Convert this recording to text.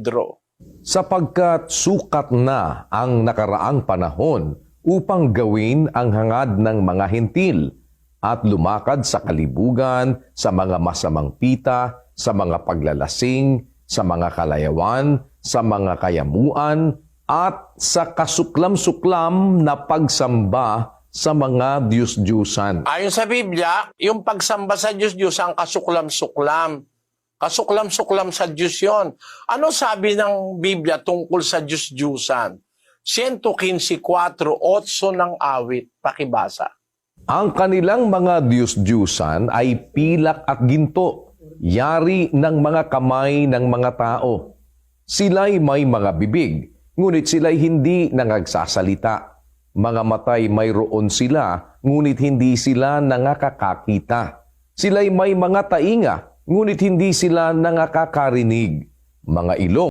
Pedro. Sapagkat sukat na ang nakaraang panahon upang gawin ang hangad ng mga hentil at lumakad sa kalibugan, sa mga masamang pita, sa mga paglalasing, sa mga kalayawan, sa mga kayamuan, at sa kasuklam-suklam na pagsamba sa mga Diyos-Diyusan. Ayon sa Biblia, yung pagsamba sa Diyos-Diyusan, kasuklam-suklam. Kasuklam-suklam sa Diyos yon. Ano sabi ng Biblia tungkol sa Diyos-Diyusan? 115:4, 8 ng awit. Pakibasa. Ang kanilang mga Diyos-Diyusan ay pilak at ginto, yari ng mga kamay ng mga tao. Sila'y may mga bibig, ngunit sila'y hindi nangagsasalita. Mga matay mayroon sila, ngunit hindi sila nangakakakita. Sila'y may mga tainga, ngunit hindi sila nangakakarinig. Mga ilong